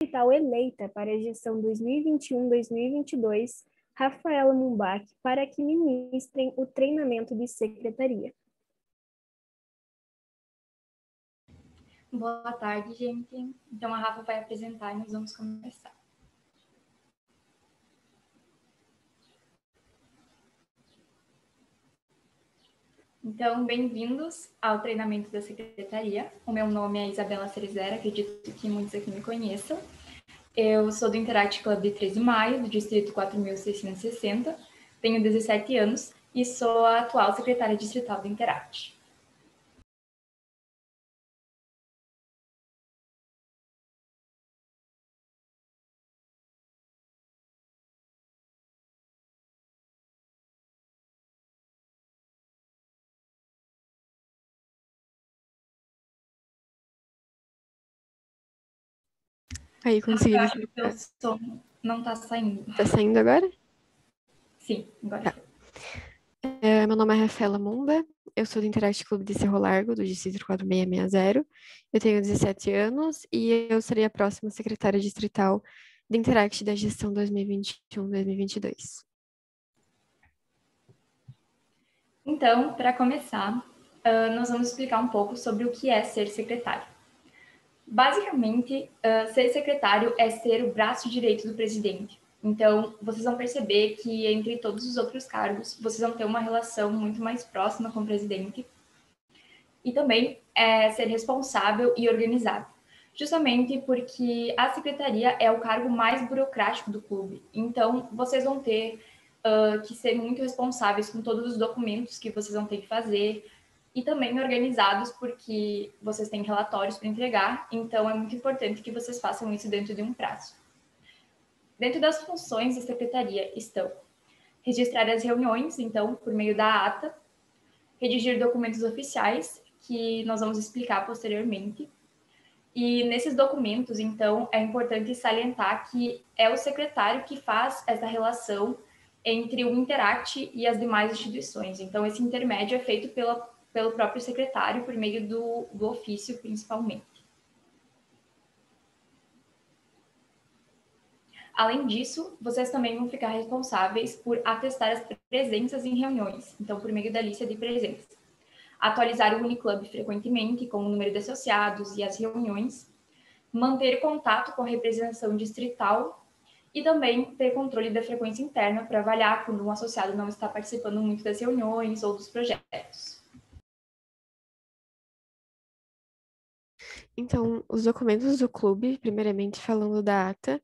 Distrital eleita para a gestão 2021-2022, Rafaela Mumbach, para que ministrem o treinamento de secretaria. Boa tarde, gente. Então, a Rafa vai apresentar e nós vamos começar. Então, bem-vindos ao treinamento da secretaria. O meu nome é Isabela Cerizera, acredito que muitos aqui me conheçam. Eu sou do Interact Club de 13 de Maio, do Distrito 4.660, tenho 17 anos e sou a atual secretária distrital do Interact. Aí, consegui. Eu acho que o som não está saindo. Tá saindo agora? Sim, agora. Tá. Meu nome é Rafaela Mumba, eu sou do Interact Clube de Cerro Largo, do Distrito 4660. Eu tenho 17 anos e eu serei a próxima secretária distrital do Interact da gestão 2021-2022. Então, para começar, nós vamos explicar um pouco sobre o que é ser secretário. Basicamente, ser secretário é ser o braço direito do presidente. Então, vocês vão perceber que entre todos os outros cargos, vocês vão ter uma relação muito mais próxima com o presidente. E também ser responsável e organizado. Justamente porque a secretaria é o cargo mais burocrático do clube. Então, vocês vão ter que ser muito responsáveis com todos os documentos que vocês vão ter que fazer, e também organizados, porque vocês têm relatórios para entregar, então é muito importante que vocês façam isso dentro de um prazo. Dentro das funções da secretaria estão registrar as reuniões, então, por meio da ata, redigir documentos oficiais, que nós vamos explicar posteriormente. E nesses documentos, então, é importante salientar que é o secretário que faz essa relação entre o Interact e as demais instituições. Então, esse intermédio é feito pelo próprio secretário, por meio do ofício, principalmente. Além disso, vocês também vão ficar responsáveis por atestar as presenças em reuniões, então, por meio da lista de presença. Atualizar o Uniclub frequentemente, com o número de associados e as reuniões. Manter contato com a representação distrital e também ter controle da frequência interna para avaliar quando um associado não está participando muito das reuniões ou dos projetos. Então, os documentos do clube, primeiramente falando da ata.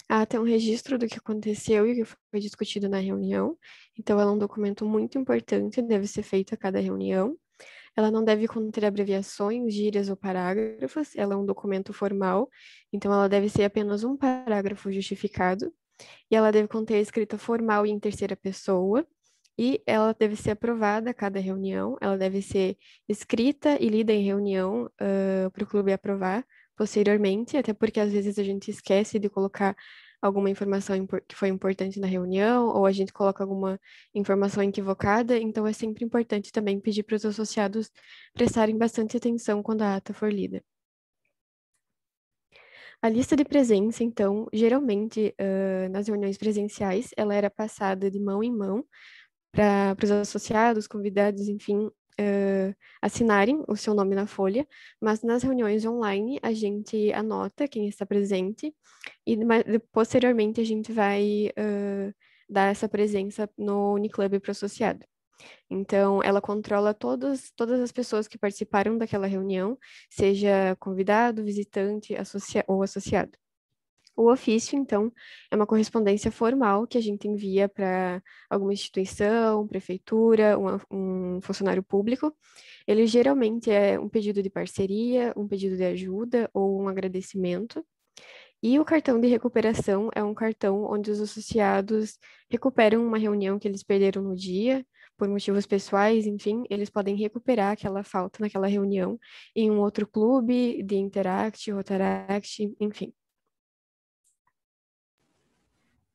A ata é um registro do que aconteceu e o que foi discutido na reunião. Então, ela é um documento muito importante, deve ser feito a cada reunião. Ela não deve conter abreviações, gírias ou parágrafos. Ela é um documento formal, então ela deve ser apenas um parágrafo justificado. E ela deve conter a escrita formal e em terceira pessoa. E ela deve ser aprovada a cada reunião. Ela deve ser escrita e lida em reunião para o clube aprovar posteriormente, até porque às vezes a gente esquece de colocar alguma informação que foi importante na reunião, ou a gente coloca alguma informação equivocada, então é sempre importante também pedir para os associados prestarem bastante atenção quando a ata for lida. A lista de presença, então, geralmente, nas reuniões presenciais, ela era passada de mão em mão para os associados, convidados, enfim, assinarem o seu nome na folha, mas nas reuniões online a gente anota quem está presente e posteriormente a gente vai dar essa presença no Uniclub para o associado. Então, ela controla todas as pessoas que participaram daquela reunião, seja convidado, visitante ou associado. O ofício, então, é uma correspondência formal que a gente envia para alguma instituição, prefeitura, um funcionário público. Ele geralmente é um pedido de parceria, um pedido de ajuda ou um agradecimento. E o cartão de recuperação é um cartão onde os associados recuperam uma reunião que eles perderam no dia, por motivos pessoais, enfim, eles podem recuperar aquela falta naquela reunião em um outro clube, de Interact, Rotaract, enfim.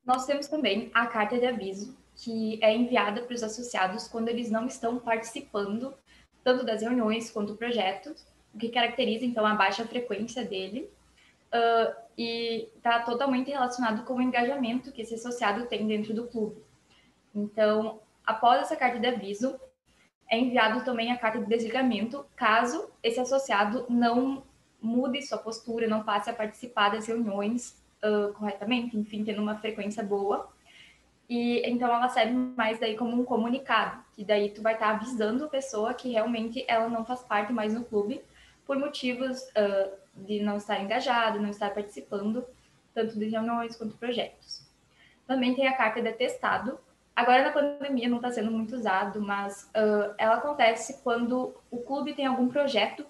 Nós temos também a carta de aviso, que é enviada para os associados quando eles não estão participando tanto das reuniões quanto do projeto, o que caracteriza, então, a baixa frequência dele. e está totalmente relacionado com o engajamento que esse associado tem dentro do clube. Então, após essa carta de aviso, é enviado também a carta de desligamento, caso esse associado não mude sua postura, não passe a participar das reuniões corretamente, enfim, tendo uma frequência boa. E então ela serve mais daí como um comunicado, que daí tu vai estar avisando a pessoa que realmente ela não faz parte mais no clube por motivos de não estar engajada, não estar participando tanto de reuniões quanto projetos. Também tem a carta de atestado. Agora na pandemia não está sendo muito usado, mas ela acontece quando o clube tem algum projeto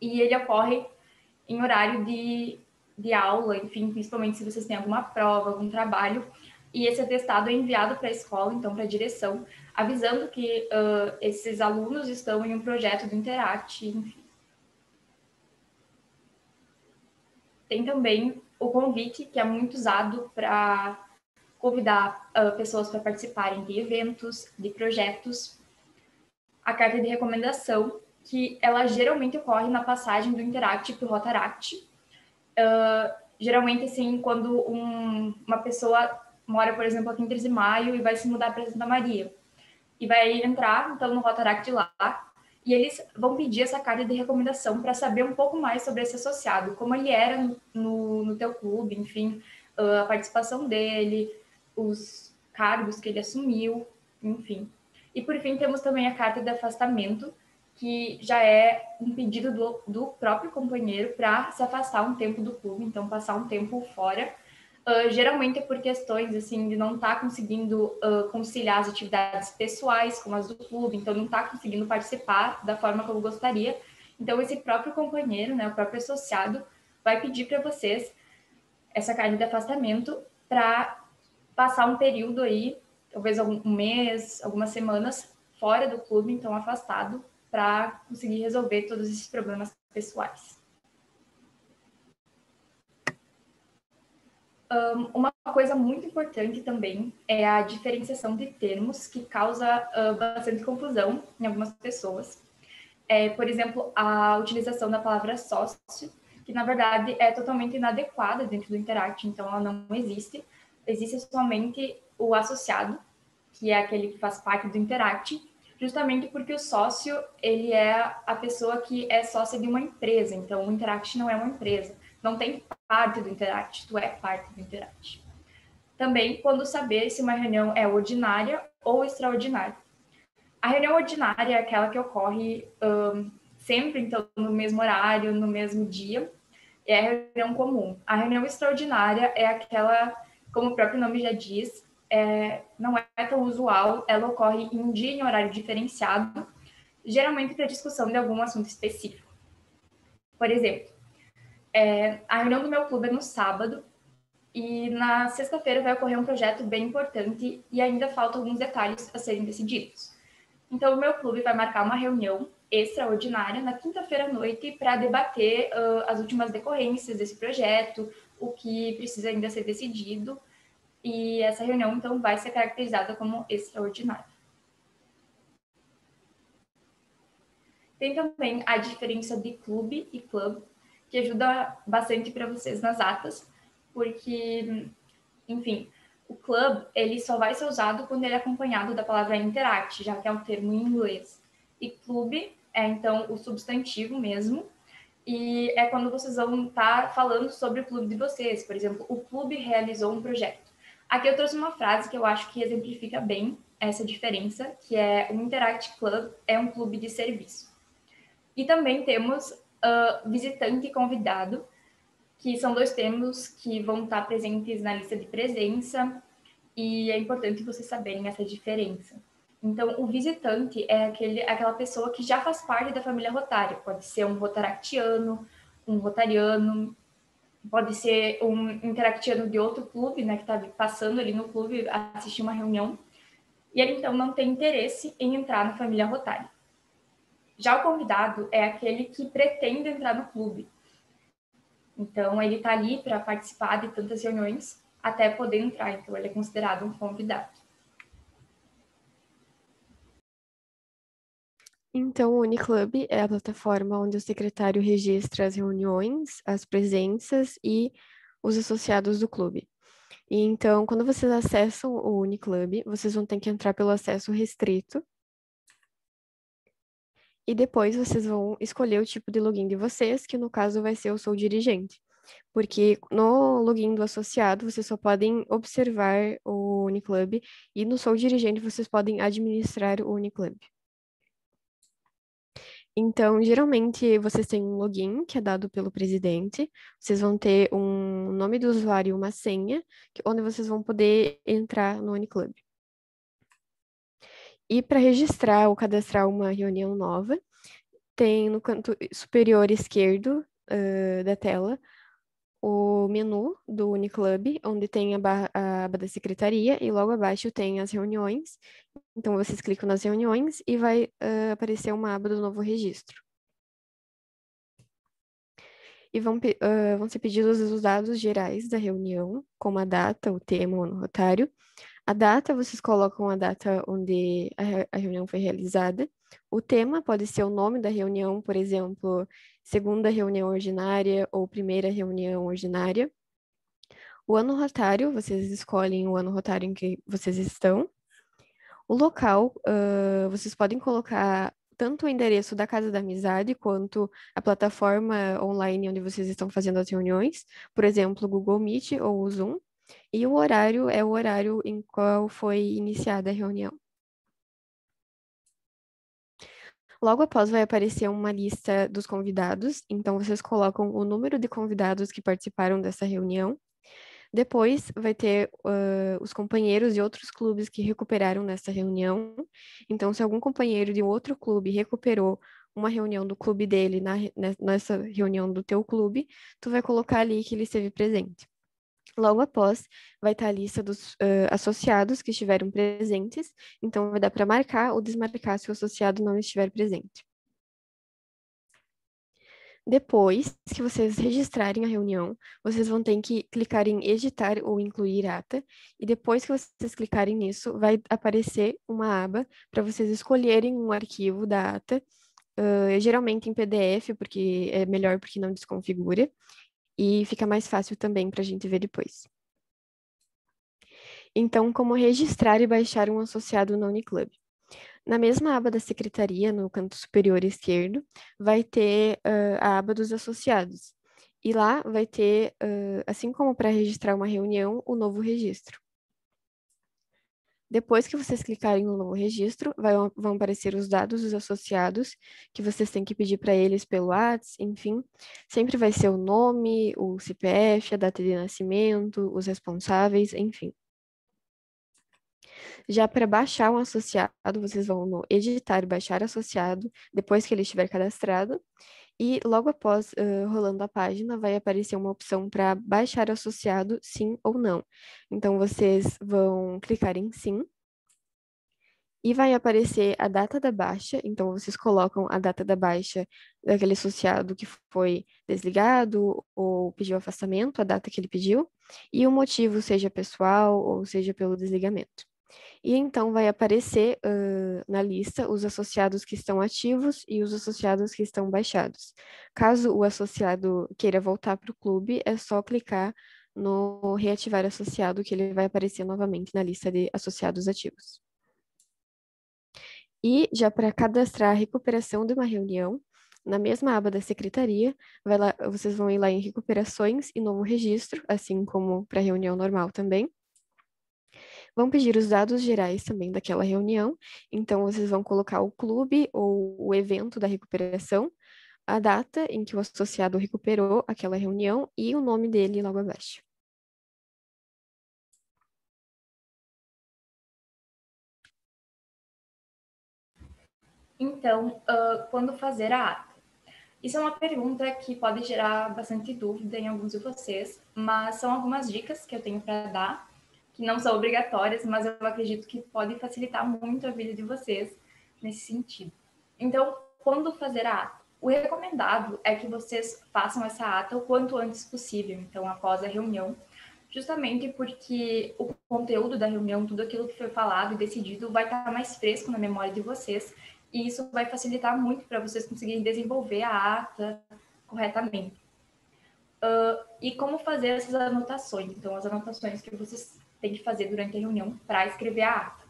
e ele ocorre em horário de aula, enfim, principalmente se vocês têm alguma prova, algum trabalho, e esse atestado é enviado para a escola, então para a direção, avisando que esses alunos estão em um projeto do Interact, enfim. Tem também o convite, que é muito usado para convidar pessoas para participarem de eventos, de projetos. A carta de recomendação, que ela geralmente ocorre na passagem do Interact para o Rotaract. Geralmente, assim, quando uma pessoa mora, por exemplo, aqui em 13 de Maio e vai se mudar para Santa Maria. E vai entrar, então, no Rotaract lá, e eles vão pedir essa carta de recomendação para saber um pouco mais sobre esse associado, como ele era no teu clube, enfim, a participação dele, os cargos que ele assumiu, enfim. E, por fim, temos também a carta de afastamento, que já é um pedido do próprio companheiro para se afastar um tempo do clube, então passar um tempo fora. Geralmente é por questões assim de não estar conseguindo conciliar as atividades pessoais com as do clube, então não está conseguindo participar da forma como gostaria. Então esse próprio companheiro, né, o próprio associado, vai pedir para vocês essa carta de afastamento para passar um período aí, talvez um mês, algumas semanas fora do clube, então afastado, para conseguir resolver todos esses problemas pessoais. Uma coisa muito importante também é a diferenciação de termos, que causa bastante confusão em algumas pessoas. Por exemplo, a utilização da palavra sócio, que na verdade é totalmente inadequada dentro do Interact, então ela não existe. Existe somente o associado, que é aquele que faz parte do Interact, justamente porque o sócio, ele é a pessoa que é sócia de uma empresa, então o Interact não é uma empresa, não tem parte do Interact, tu é parte do Interact. Também, quando saber se uma reunião é ordinária ou extraordinária. A reunião ordinária é aquela que ocorre sempre, então, no mesmo horário, no mesmo dia, é a reunião comum. A reunião extraordinária é aquela, como o próprio nome já diz, não é tão usual, ela ocorre em um dia e em horário diferenciado, geralmente para discussão de algum assunto específico. Por exemplo, a reunião do meu clube é no sábado, e na sexta-feira vai ocorrer um projeto bem importante e ainda faltam alguns detalhes a serem decididos. Então, o meu clube vai marcar uma reunião extraordinária na quinta-feira à noite para debater as últimas decorrências desse projeto, o que precisa ainda ser decidido, e essa reunião, então, vai ser caracterizada como extraordinária. Tem também a diferença de clube e club, que ajuda bastante para vocês nas atas, porque, enfim, o club, ele só vai ser usado quando ele é acompanhado da palavra interact, já que é um termo em inglês. E clube é, então, o substantivo mesmo, e é quando vocês vão estar falando sobre o clube de vocês. Por exemplo, o clube realizou um projeto. Aqui eu trouxe uma frase que eu acho que exemplifica bem essa diferença, que é o Interact Club é um clube de serviço. E também temos visitante e convidado, que são dois termos que vão estar presentes na lista de presença, e é importante vocês saberem essa diferença. Então, o visitante é aquela pessoa que já faz parte da família rotária. Pode ser um rotaractiano, um rotariano, pode ser um interactiano de outro clube, né, que está passando ali no clube, assistir uma reunião, e ele, então, não tem interesse em entrar na família rotária. Já o convidado é aquele que pretende entrar no clube. Então, ele está ali para participar de tantas reuniões até poder entrar. Então, ele é considerado um convidado. Então, o Uniclub é a plataforma onde o secretário registra as reuniões, as presenças e os associados do clube. E então, quando vocês acessam o Uniclub, vocês vão ter que entrar pelo acesso restrito. E depois vocês vão escolher o tipo de login de vocês, que no caso vai ser o Sou Dirigente. Porque no login do associado, vocês só podem observar o Uniclub, e no Sou Dirigente vocês podem administrar o Uniclub. Então, geralmente, vocês têm um login que é dado pelo presidente, vocês vão ter um nome do usuário e uma senha, onde vocês vão poder entrar no Uniclub. E para registrar ou cadastrar uma reunião nova, tem no canto superior esquerdo, da tela, o menu do Uniclub, onde tem a aba da secretaria, e logo abaixo tem as reuniões. Então, vocês clicam nas reuniões e vai aparecer uma aba do novo registro. E vão ser pedidos os dados gerais da reunião, como a data, o tema, o ano rotário. A data, vocês colocam a data onde a reunião foi realizada. O tema pode ser o nome da reunião, por exemplo, segunda reunião ordinária ou primeira reunião ordinária. O ano rotário, vocês escolhem o ano rotário em que vocês estão. O local, vocês podem colocar tanto o endereço da Casa da Amizade quanto a plataforma online onde vocês estão fazendo as reuniões, por exemplo, o Google Meet ou o Zoom. E o horário é o horário em qual foi iniciada a reunião. Logo após vai aparecer uma lista dos convidados, então vocês colocam o número de convidados que participaram dessa reunião. Depois vai ter os companheiros de outros clubes que recuperaram nessa reunião. Então, se algum companheiro de outro clube recuperou uma reunião do clube dele nessa reunião do teu clube, tu vai colocar ali que ele esteve presente. Logo após, vai estar a lista dos associados que estiveram presentes, então vai dar para marcar ou desmarcar se o associado não estiver presente. Depois que vocês registrarem a reunião, vocês vão ter que clicar em editar ou incluir ata, e depois que vocês clicarem nisso, vai aparecer uma aba para vocês escolherem um arquivo da ata, geralmente em PDF, porque é melhor porque não desconfigura, e fica mais fácil também para a gente ver depois. Então, como registrar e baixar um associado no Uniclub? Na mesma aba da secretaria, no canto superior esquerdo, vai ter a aba dos associados. E lá vai ter, assim como para registrar uma reunião, o novo registro. Depois que vocês clicarem no novo registro, vão aparecer os dados dos associados, que vocês têm que pedir para eles pelo WhatsApp, enfim. Sempre vai ser o nome, o CPF, a data de nascimento, os responsáveis, enfim. Já para baixar um associado, vocês vão no editar e baixar associado, depois que ele estiver cadastrado. E logo após, rolando a página, vai aparecer uma opção para baixar associado, sim ou não. Então, vocês vão clicar em sim. E vai aparecer a data da baixa, então vocês colocam a data da baixa daquele associado que foi desligado ou pediu afastamento, a data que ele pediu, e o motivo, seja pessoal ou seja pelo desligamento. E então vai aparecer na lista os associados que estão ativos e os associados que estão baixados. Caso o associado queira voltar para o clube, é só clicar no reativar associado que ele vai aparecer novamente na lista de associados ativos. E já para cadastrar a recuperação de uma reunião, na mesma aba da secretaria, vocês vão ir lá em recuperações e novo registro, assim como para reunião normal também. Vão pedir os dados gerais também daquela reunião, então vocês vão colocar o clube ou o evento da recuperação, a data em que o associado recuperou aquela reunião e o nome dele logo abaixo. Então, quando fazer a ata? Isso é uma pergunta que pode gerar bastante dúvida em alguns de vocês, mas são algumas dicas que eu tenho para dar, que não são obrigatórias, mas eu acredito que podem facilitar muito a vida de vocês nesse sentido. Então, quando fazer a ata? O recomendado é que vocês façam essa ata o quanto antes possível, então após a reunião, justamente porque o conteúdo da reunião, tudo aquilo que foi falado e decidido, vai estar mais fresco na memória de vocês e isso vai facilitar muito para vocês conseguirem desenvolver a ata corretamente. E como fazer essas anotações? Então, as anotações que vocês têm que fazer durante a reunião para escrever a ata.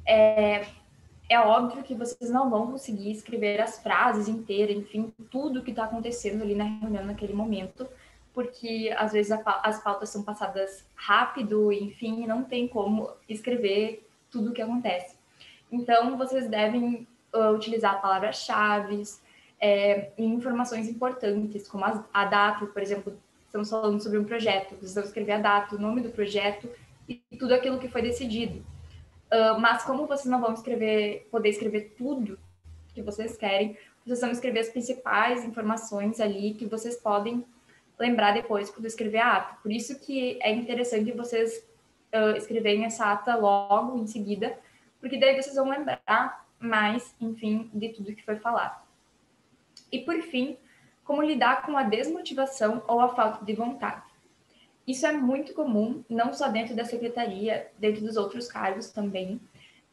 É óbvio que vocês não vão conseguir escrever as frases inteiras, enfim, tudo que está acontecendo ali na reunião naquele momento, porque às vezes as pautas são passadas rápido, enfim, não tem como escrever tudo o que acontece. Então, vocês devem utilizar palavras-chave, informações importantes, como a data, por exemplo, estamos falando sobre um projeto, vocês vão escrever a data, o nome do projeto e tudo aquilo que foi decidido. Mas como vocês não vão poder escrever tudo que vocês querem, vocês vão escrever as principais informações ali que vocês podem lembrar depois quando escrever a ata. Por isso que é interessante vocês escreverem essa ata logo em seguida, porque daí vocês vão lembrar mais, enfim, de tudo que foi falado. E por fim, como lidar com a desmotivação ou a falta de vontade. Isso é muito comum, não só dentro da secretaria, dentro dos outros cargos também.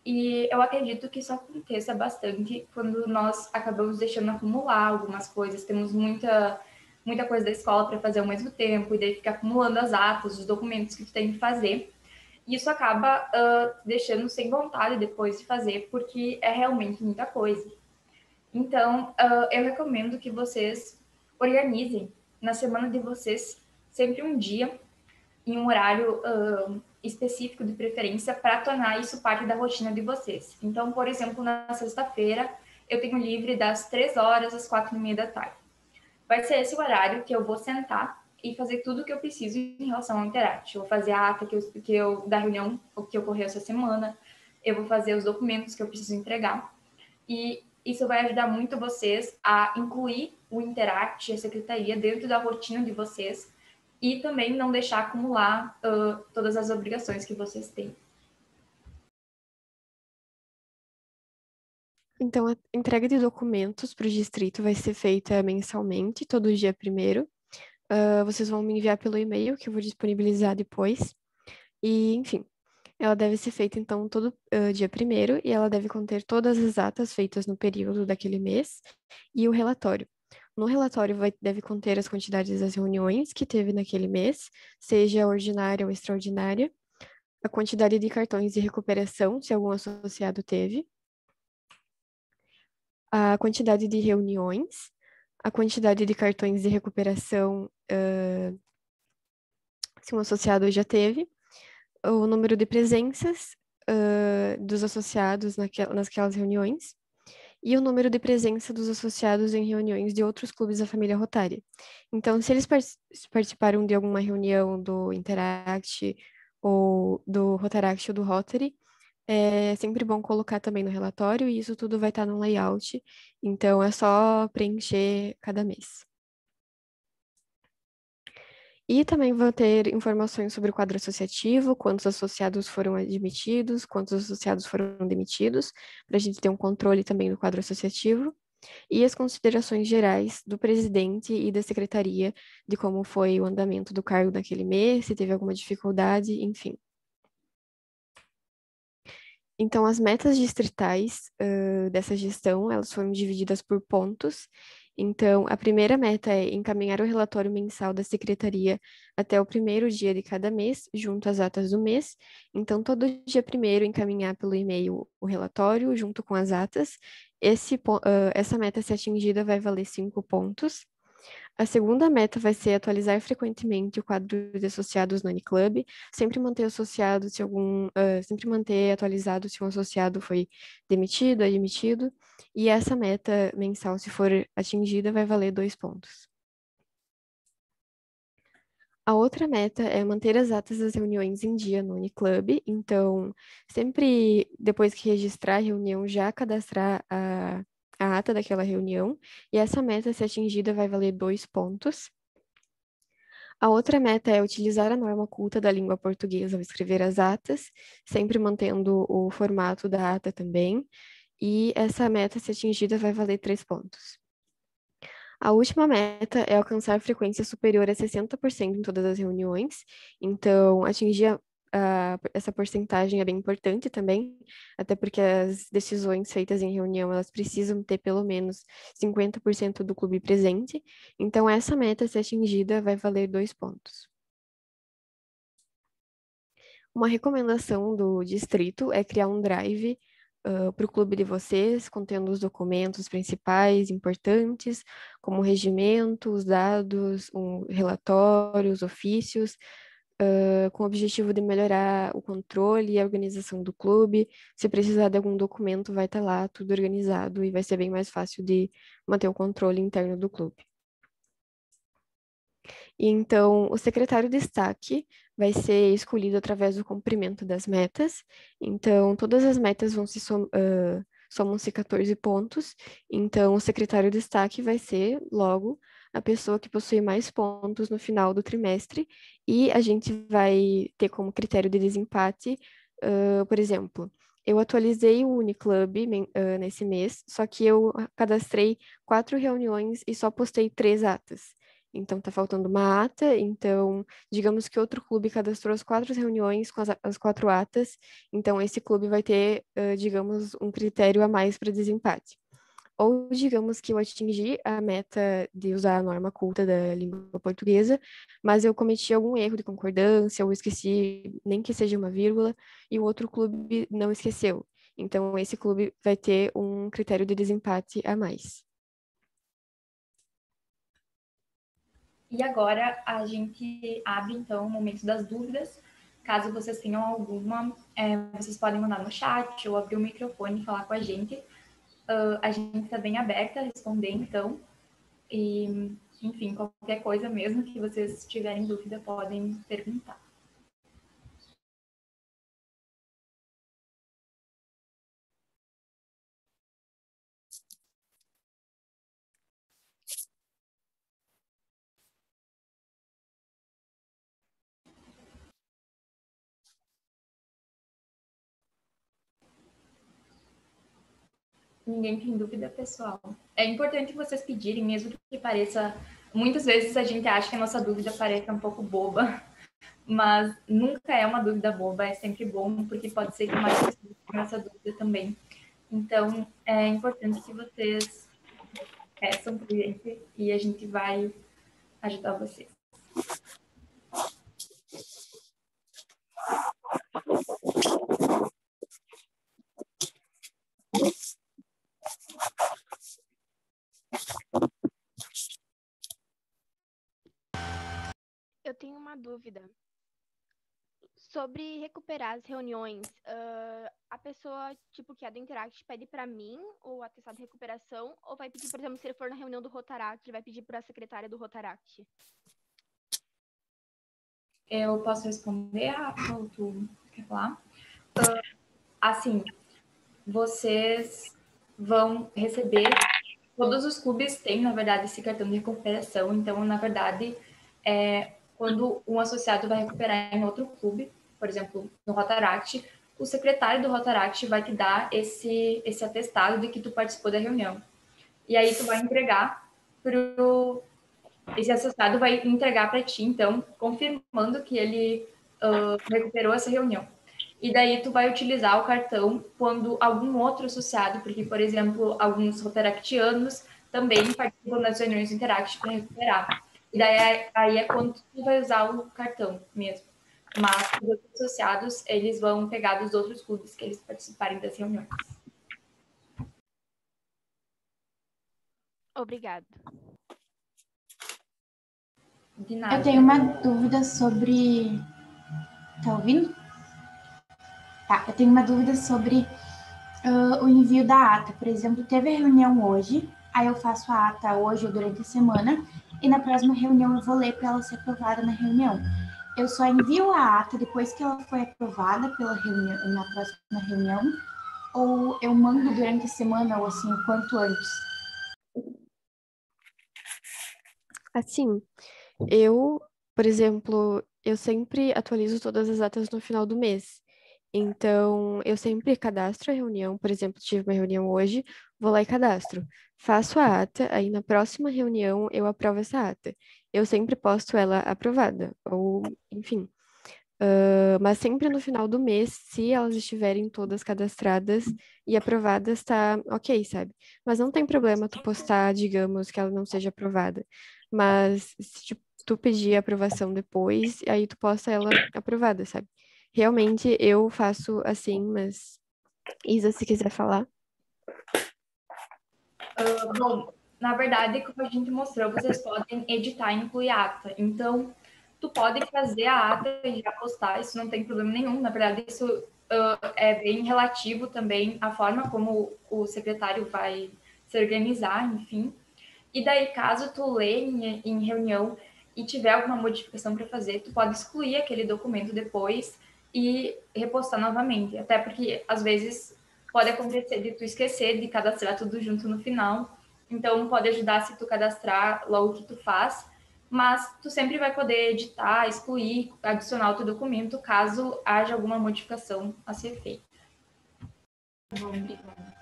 E eu acredito que isso aconteça bastante quando nós acabamos deixando acumular algumas coisas, temos muita coisa da escola para fazer ao mesmo tempo, e daí fica acumulando as atas, os documentos que tu tem que fazer. E isso acaba deixando sem vontade depois de fazer, porque é realmente muita coisa. Então, eu recomendo que vocês organizem na semana de vocês sempre um dia em um horário específico de preferência para tornar isso parte da rotina de vocês. Então, por exemplo, na sexta-feira, eu tenho livre das 3 horas às 4h30 da tarde. Vai ser esse o horário que eu vou sentar e fazer tudo o que eu preciso em relação ao Interact. Eu vou fazer a ata da reunião que ocorreu essa semana, eu vou fazer os documentos que eu preciso entregar, e isso vai ajudar muito vocês a incluir o Interact e a secretaria dentro da rotina de vocês, e também não deixar acumular todas as obrigações que vocês têm. Então, a entrega de documentos para o distrito vai ser feita mensalmente, todo dia 1º. Vocês vão me enviar pelo e-mail, que eu vou disponibilizar depois. E, enfim, ela deve ser feita, então, todo dia 1º, e ela deve conter todas as atas feitas no período daquele mês e o relatório. No relatório deve conter as quantidades das reuniões que teve naquele mês, seja ordinária ou extraordinária, a quantidade de cartões de recuperação, se algum associado teve, a quantidade de reuniões, a quantidade de cartões de recuperação, se um associado já teve, o número de presenças dos associados nasquelas reuniões e o número de presença dos associados em reuniões de outros clubes da família Rotária. Então, se eles participaram de alguma reunião do Interact ou do Rotaract ou do Rotary, é sempre bom colocar também no relatório, e isso tudo vai estar no layout, então é só preencher cada mês. E também vão ter informações sobre o quadro associativo, quantos associados foram admitidos, quantos associados foram demitidos, para a gente ter um controle também do quadro associativo, e as considerações gerais do presidente e da secretaria de como foi o andamento do cargo naquele mês, se teve alguma dificuldade, enfim. Então, as metas distritais dessa gestão, elas foram divididas por pontos. Então, a primeira meta é encaminhar o relatório mensal da secretaria até o 1º dia de cada mês, junto às atas do mês. Então, todo dia 1º encaminhar pelo e-mail o relatório, junto com as atas. Essa meta, se atingida, vai valer 5 pontos. A segunda meta vai ser atualizar frequentemente o quadro de associados no Uniclub, sempre manter associado sempre manter atualizado se um associado foi demitido, admitido, e essa meta mensal, se for atingida, vai valer 2 pontos. A outra meta é manter as atas das reuniões em dia no Uniclub, então, sempre depois que registrar a reunião, já cadastrar a ata daquela reunião, e essa meta, se atingida, vai valer 2 pontos. A outra meta é utilizar a norma culta da língua portuguesa ao escrever as atas, sempre mantendo o formato da ata também, e essa meta, se atingida, vai valer 3 pontos. A última meta é alcançar frequência superior a 60% em todas as reuniões, então atingir essa porcentagem é bem importante também, até porque as decisões feitas em reunião, elas precisam ter pelo menos 50% do clube presente. Então, essa meta, se atingida, vai valer 2 pontos. Uma recomendação do distrito é criar um drive para o clube de vocês, contendo os documentos principais, importantes, como o regimento, os dados, relatórios, ofícios, com o objetivo de melhorar o controle e a organização do clube. Se precisar de algum documento, vai estar lá, tudo organizado, e vai ser bem mais fácil de manter o controle interno do clube. E então, o secretário de destaque vai ser escolhido através do cumprimento das metas. Então, todas as metas vão se somam-se 14 pontos. Então, o secretário de destaque vai ser, logo, a pessoa que possui mais pontos no final do trimestre. E a gente vai ter como critério de desempate, por exemplo, eu atualizei o Uniclub nesse mês, só que eu cadastrei 4 reuniões e só postei 3 atas. Então, tá faltando uma ata. Então, digamos que outro clube cadastrou as 4 reuniões com as 4 atas. Então, esse clube vai ter, digamos, um critério a mais para desempate. Ou, digamos que eu atingi a meta de usar a norma culta da língua portuguesa, mas eu cometi algum erro de concordância, ou esqueci, nem que seja uma vírgula, e o outro clube não esqueceu. Então, esse clube vai ter um critério de desempate a mais. E agora a gente abre, então, o momento das dúvidas. Caso vocês tenham alguma, vocês podem mandar no chat ou abrir o microfone e falar com a gente. A gente está bem aberta a responder, então. E, enfim, qualquer coisa mesmo que vocês tiverem dúvida, podem perguntar. Ninguém tem dúvida, pessoal. É importante vocês pedirem, mesmo que pareça... Muitas vezes a gente acha que a nossa dúvida parece um pouco boba, mas nunca é uma dúvida boba, é sempre bom, porque pode ser que mais pessoas tenham essa dúvida também. Então, é importante que vocês peçam para a gente e a gente vai ajudar vocês. Eu tenho uma dúvida. Sobre recuperar as reuniões, a pessoa, tipo, que é do Interact, pede para mim o atestado de recuperação, ou vai pedir, por exemplo, se ele for na reunião do Rotaract, ele vai pedir para a secretária do Rotaract? Eu posso responder, ou tu quer falar? Assim, vocês vão receber... Todos os clubes têm, na verdade, esse cartão de recuperação. Então, na verdade, quando um associado vai recuperar em outro clube, por exemplo, no Rotaract, o secretário do Rotaract vai te dar esse atestado de que tu participou da reunião. E aí tu vai entregar esse associado vai entregar para ti, então, confirmando que ele recuperou essa reunião. E daí tu vai utilizar o cartão quando algum outro associado, porque, por exemplo, alguns rotaractianos também participam das reuniões do Interact para recuperar. E daí aí é quando tu vai usar o cartão mesmo. Mas os outros associados, eles vão pegar dos outros clubes que eles participarem das reuniões. Obrigada. De nada. Eu tenho uma dúvida sobre... Tá ouvindo? Tá, eu tenho uma dúvida sobre o envio da ata. Por exemplo, teve a reunião hoje, aí eu faço a ata hoje ou durante a semana, e na próxima reunião eu vou ler para ela ser aprovada na reunião. Eu só envio a ata depois que ela foi aprovada pela reunião, na próxima reunião, ou eu mando durante a semana, ou assim, o quanto antes? Assim, eu, por exemplo, eu sempre atualizo todas as datas no final do mês. Então, eu sempre cadastro a reunião. Por exemplo, tive uma reunião hoje, vou lá e cadastro. Faço a ata, aí na próxima reunião eu aprovo essa ata. Eu sempre posto ela aprovada, ou, enfim. Mas sempre no final do mês, se elas estiverem todas cadastradas e aprovadas, tá ok, sabe? Mas não tem problema tu postar, digamos, que ela não seja aprovada. Mas se tipo, tu pedir a aprovação depois, aí tu posta ela aprovada, sabe? Realmente eu faço assim, mas Isa, se quiser falar. Bom, na verdade, como a gente mostrou, vocês podem editar e incluir ata. Então, tu pode fazer a ata e já postar, isso não tem problema nenhum. Na verdade, isso é bem relativo também à forma como o secretário vai se organizar, enfim. E daí, caso tu lê em reunião e tiver alguma modificação para fazer, tu pode excluir aquele documento depois e repostar novamente. Até porque, às vezes, pode acontecer de tu esquecer de cadastrar tudo junto no final. Então, pode ajudar se tu cadastrar logo que tu faz. Mas tu sempre vai poder editar, excluir, adicionar outro documento, caso haja alguma modificação a ser feita. Bom, obrigada.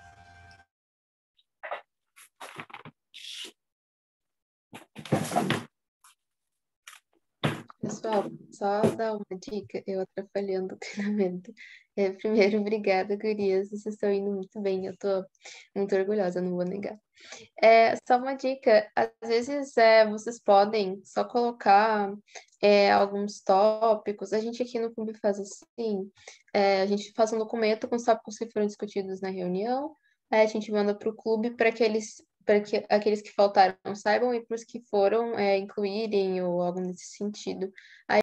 Pessoal, só dar uma dica, eu atrapalhando o treinamento. Primeiro, obrigada, gurias, vocês estão indo muito bem, eu tô muito orgulhosa, não vou negar. Só uma dica, às vezes vocês podem só colocar alguns tópicos, a gente aqui no clube faz assim, a gente faz um documento com os tópicos que foram discutidos na reunião, aí a gente manda para o clube para que aqueles que faltaram saibam e para os que foram incluírem ou algo nesse sentido. Aí